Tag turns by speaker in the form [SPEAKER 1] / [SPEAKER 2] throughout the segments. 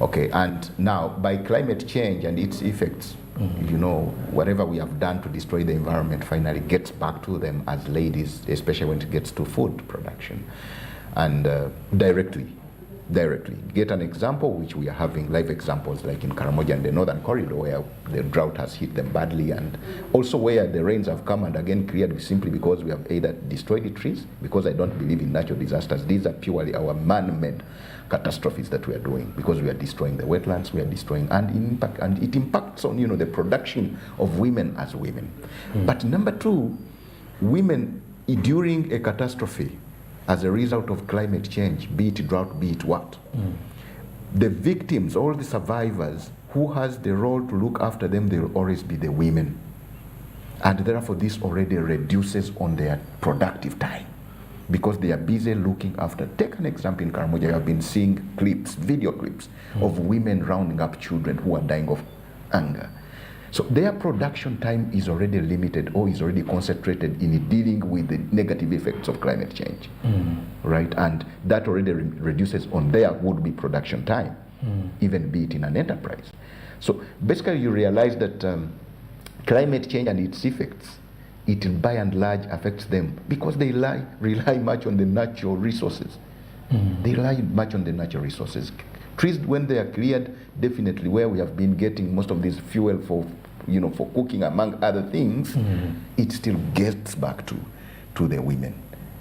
[SPEAKER 1] Okay, and now by climate change and its effects, you know, whatever we have done to destroy the environment finally gets back to them as ladies, especially when it gets to food production. And directly. Get an example, which we are having live examples like in Karamoja and the Northern Corridor, where the drought has hit them badly, and also where the rains have come and again cleared simply because we have either destroyed the trees, because I don't believe in natural disasters. These are purely our man-made catastrophes that we are doing, because we are destroying the wetlands, we are destroying, and it impacts on, you know, the production of women as women. But number two, women during a catastrophe, as a result of climate change, be it drought, be it what, the victims, all the survivors, who has the role to look after them, they will always be the women. And therefore this already reduces on their productive time, because they are busy looking after. Take an example in Karamoja, I have been seeing clips, video clips, of women rounding up children who are dying of hunger. So their production time is already limited, or is already concentrated in dealing with the negative effects of climate change, right? And that already reduces on their would-be production time, even be it in an enterprise. So basically you realize that climate change and its effects, it by and large affects them because they rely much on the natural resources. They rely much on the natural resources. Trees, when they are cleared, definitely where we have been getting most of this fuel for, you know, for cooking among other things, it still gets back to the women.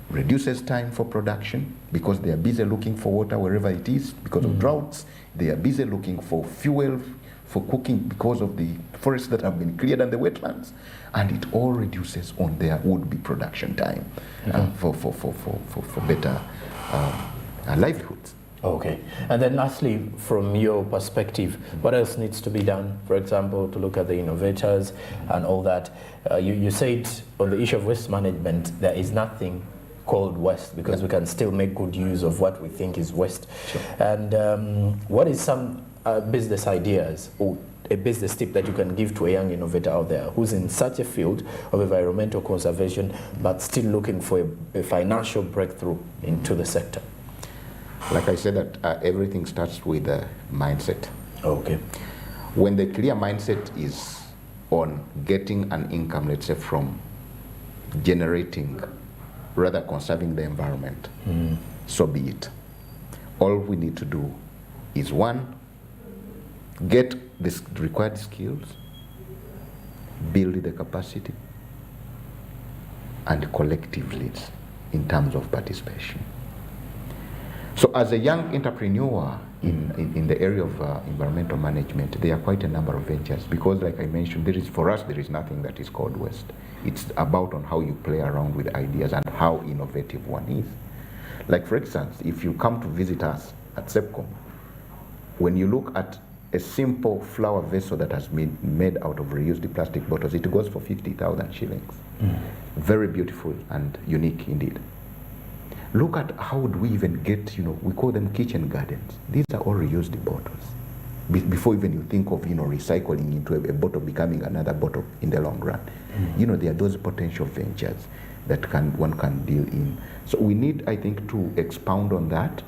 [SPEAKER 1] Reduces time for production because they are busy looking for water wherever it is because of droughts. They are busy looking for fuel for cooking because of the forests that have been cleared and the wetlands, and it all reduces on their would-be production time for better livelihoods.
[SPEAKER 2] Okay. And then lastly, from your perspective, what else needs to be done, for example, to look at the innovators and all that? You said on the issue of waste management, there is nothing called waste, because we can still make good use of what we think is waste.
[SPEAKER 1] Sure.
[SPEAKER 2] And what is some business ideas or a business tip that you can give to a young innovator out there who's in such a field of environmental conservation but still looking for a financial breakthrough into the sector?
[SPEAKER 1] Like I said, that everything starts with a mindset.
[SPEAKER 2] Okay.
[SPEAKER 1] When the clear mindset is on getting an income, let's say from generating, rather conserving the environment, so be it. All we need to do is, one, get the required skills, build the capacity, and collective leads in terms of participation. So as a young entrepreneur in the area of environmental management, there are quite a number of ventures, because like I mentioned, for us there is nothing that is called waste. It's about on how you play around with ideas and how innovative one is. Like for instance, if you come to visit us at SEPCOM, when you look at a simple flower vessel that has been made out of reused plastic bottles, it goes for 50,000 shillings. Very beautiful and unique indeed. Look at how would we even get, we call them kitchen gardens. These are all reused bottles. Before even you think of, recycling into a bottle becoming another bottle in the long run. There are those potential ventures that one can deal in. So we need, I think, to expound on that,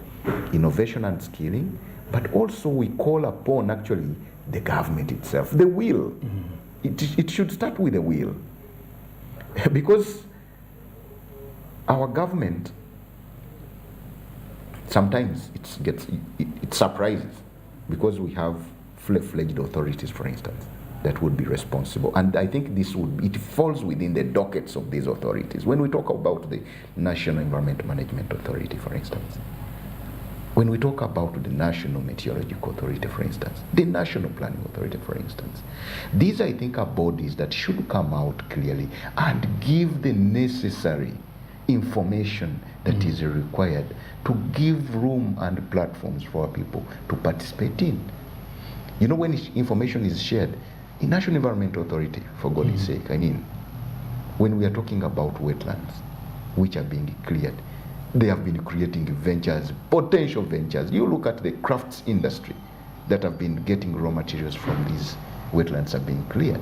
[SPEAKER 1] innovation and skilling, but also we call upon actually the government itself, the will. It should start with the will. Because our government, sometimes it surprises, because we have full-fledged authorities, for instance, that would be responsible. And I think it falls within the dockets of these authorities. When we talk about the National Environment Management Authority, for instance, when we talk about the National Meteorological Authority, for instance, the National Planning Authority, for instance, these, I think, are bodies that should come out clearly and give the necessary information that is required to give room and platforms for people to participate in. When information is shared, in National Environmental Authority, for God's sake, when we are talking about wetlands, which are being cleared, they have been creating ventures, potential ventures. You look at the crafts industry that have been getting raw materials from these wetlands are being cleared.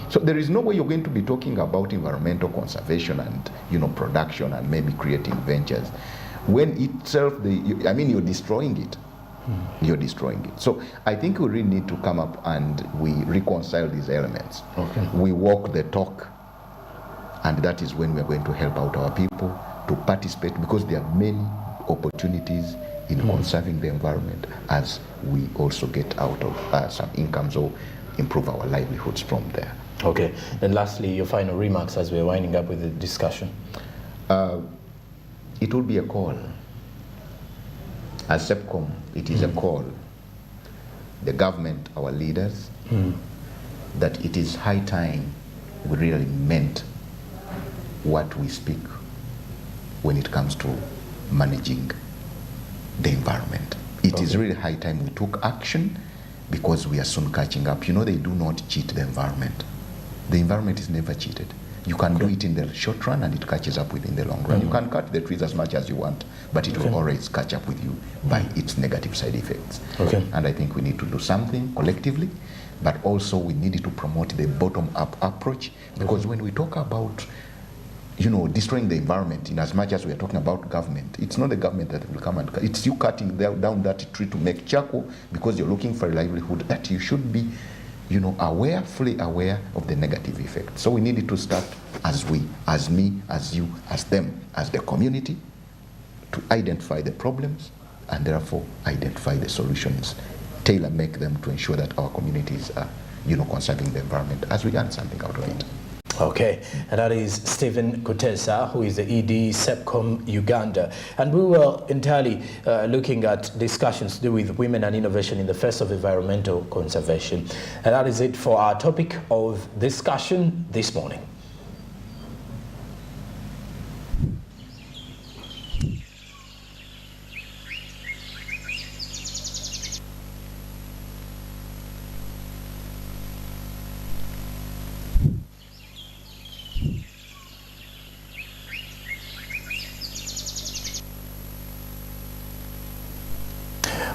[SPEAKER 1] So there is no way you're going to be talking about environmental conservation and production and maybe creating ventures when itself you're destroying it. you're destroying it. So I think we really need to come up and we reconcile these elements.
[SPEAKER 2] Okay.
[SPEAKER 1] We walk the talk, and that is when we are going to help out our people to participate, because there are many opportunities in conserving the environment as we also get out of some incomes or improve our livelihoods from there.
[SPEAKER 2] Okay. And lastly, your final remarks as we're winding up with the discussion.
[SPEAKER 1] It will be a call. As SEPCOM, it is a call. The government, our leaders, that it is high time we really meant what we speak when it comes to managing the environment. It is really high time we took action, because we are soon catching up. You know, they do not cheat the environment. The environment is never cheated. You can do it in the short run and it catches up with in the long run. You can cut the trees as much as you want, but it will always catch up with you by its negative side effects. And I think we need to do something collectively, but also we need to promote the bottom-up approach, because when we talk about, you know, destroying the environment, in as much as we are talking about government, it's not the government that will come and cut. It's you cutting down that tree to make charcoal because you're looking for a livelihood, that you should be, you know, aware, fully aware of the negative effect. So we needed to start as we, as me, as you, as them, as the community, to identify the problems and therefore identify the solutions, tailor-make them to ensure that our communities are, you know, conserving the environment as we earn something out of it.
[SPEAKER 2] Okay, and that is Stephen Kutesa, who is the ED SEPCOM Uganda. And we were entirely looking at discussions to do with women and innovation in the face of environmental conservation. And that is it for our topic of discussion this morning.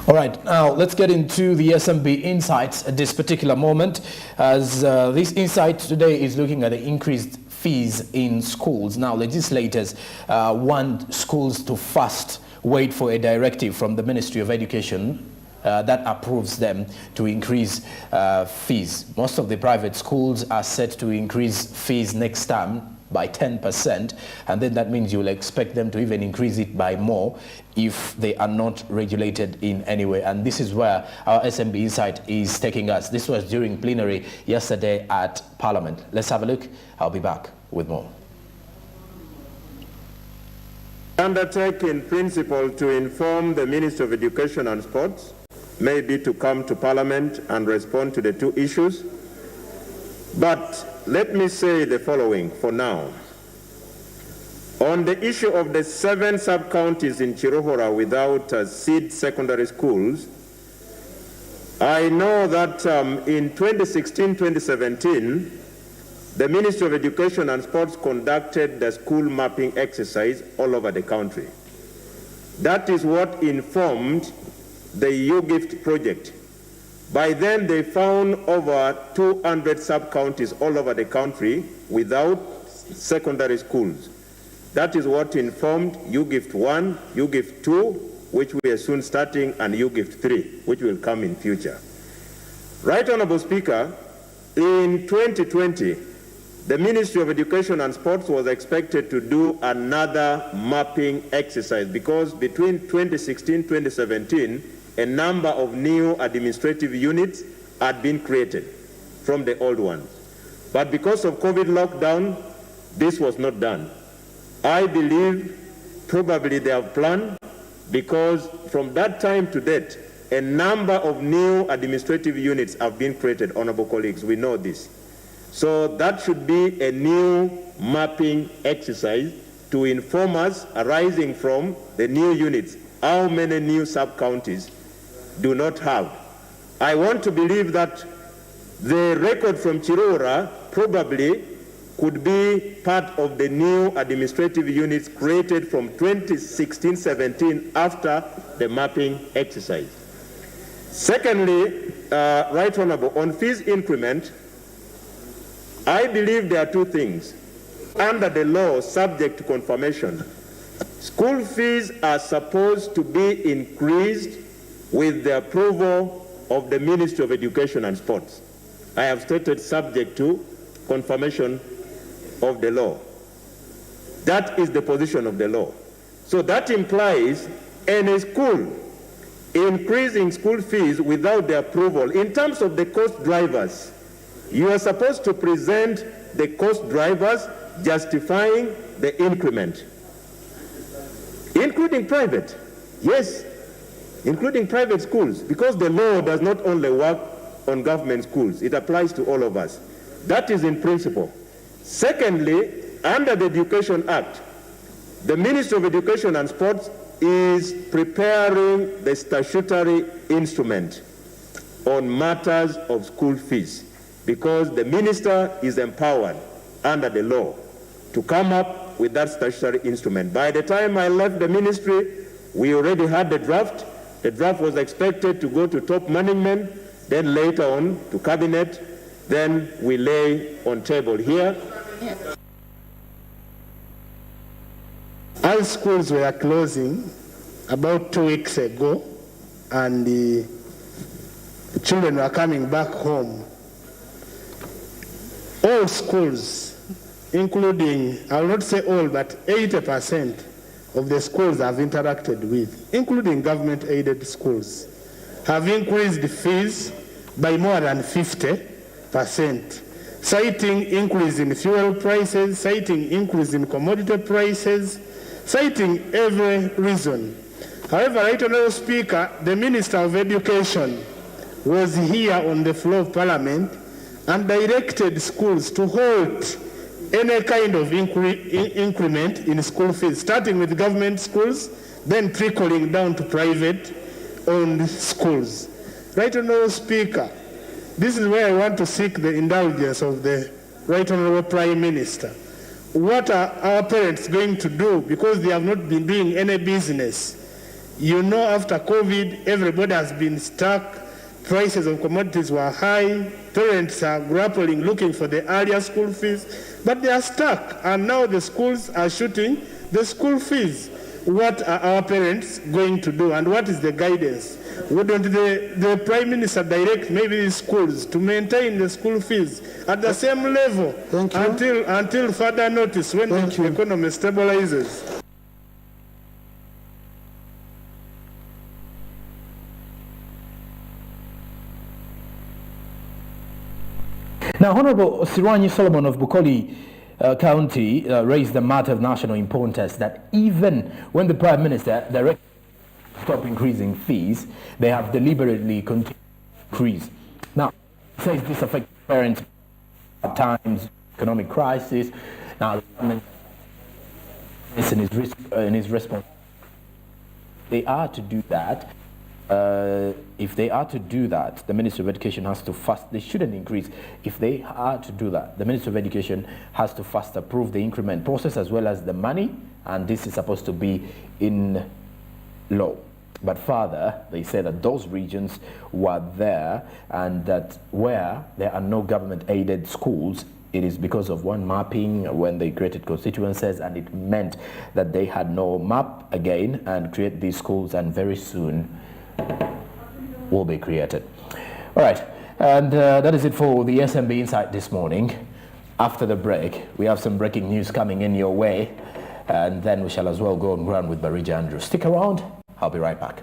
[SPEAKER 2] All right, now let's get into the SMB Insights at this particular moment, as this insight today is looking at the increased fees in schools. Now, legislators want schools to first wait for a directive from the Ministry of Education that approves them to increase fees. Most of the private schools are set to increase fees next term by 10%, and then that means you'll expect them to even increase it by more if they are not regulated in any way. And this is where our SMB Insight is taking us. This was during plenary yesterday at Parliament. Let's have a look. I'll be back with more.
[SPEAKER 3] Undertake in principle to inform the Minister of Education and Sports, maybe to come to Parliament and respond to the two issues. But let me say the following for now. On the issue of the 7 sub-counties in Chirohora without seed secondary schools, I know that in 2016-2017, the Ministry of Education and Sports conducted the school mapping exercise all over the country. That is what informed the YouGift project. By then, they found over 200 sub-counties all over the country without secondary schools. That is what informed YouGift 1, YouGift 2, which we are soon starting, and YouGift 3, which will come in future. Right Honorable Speaker, in 2020, the Ministry of Education and Sports was expected to do another mapping exercise, because between 2016-2017, a number of new administrative units had been created from the old ones. But because of COVID lockdown, this was not done. I believe probably they have planned, because from that time to date, a number of new administrative units have been created, honorable colleagues. We know this. So that should be a new mapping exercise to inform us, arising from the new units, how many new sub-counties do not have. I want to believe that the record from Chirohora probably could be part of the new administrative units created from 2016-17 after the mapping exercise. Secondly, Right Honorable, on fees increment, I believe there are two things. Under the law, subject to confirmation, school fees are supposed to be increased with the approval of the Ministry of Education and Sports. I have stated subject to confirmation of the law. That is the position of the law. So that implies any school increasing school fees without the approval. In terms of the cost drivers, you are supposed to present the cost drivers justifying the increment, including private. Yes, including private schools, because the law does not only work on government schools, it applies to all of us. That is in principle. Secondly, under the Education Act, the Ministry of Education and Sports is preparing the statutory instrument on matters of school fees, because the minister is empowered under the law to come up with that statutory instrument. By the time I left the ministry, we already had the draft. The draft was expected to go to top management, then later on to cabinet, then we lay on table here.
[SPEAKER 4] As schools were closing about 2 weeks ago, and the children were coming back home, all schools, including, I will not say all, but 80% of the schools I've interacted with, including government-aided schools, have increased the fees by more than 50%, citing increase in fuel prices, citing increase in commodity prices, citing every reason. However, Right Honourable Speaker, the Minister of Education was here on the floor of Parliament and directed schools to halt any kind of increment in school fees, starting with government schools, then trickling down to private-owned schools. Right Honourable Speaker, this is where I want to seek the indulgence of the Right Honourable Prime Minister. What are our parents going to do, because they have not been doing any business? You know, after COVID, everybody has been stuck. Prices of commodities were high. Parents are grappling, looking for the earlier school fees, but they are stuck. And now the schools are shooting the school fees. What are our parents going to do, and what is the guidance? Wouldn't the Prime Minister direct maybe the schools to maintain the school fees at the same level until further notice, when the economy stabilizes?
[SPEAKER 2] Now, Honorable Siranyi Solomon of Bukoli County raised the matter of national importance, that even when the Prime Minister directed to stop increasing fees, they have deliberately continued to increase. Now, he says this affects parents at times, economic crisis. Now, the government is in his response. They are to do that. If they are to do that, the Ministry of Education has to they shouldn't increase. If they are to do that, the Ministry of Education has to first approve the increment process as well as the money, and this is supposed to be in law. But further, they say that those regions were there, and that where there are no government-aided schools, it is because of one mapping when they created constituencies, and it meant that they had no map again and create these schools, and very soon will be created. All right, and that is it for the SMB Insight this morning. After the break, we have some breaking news coming in your way, and then we shall as well go on ground with Barija Andrews. Stick around, I'll be right back.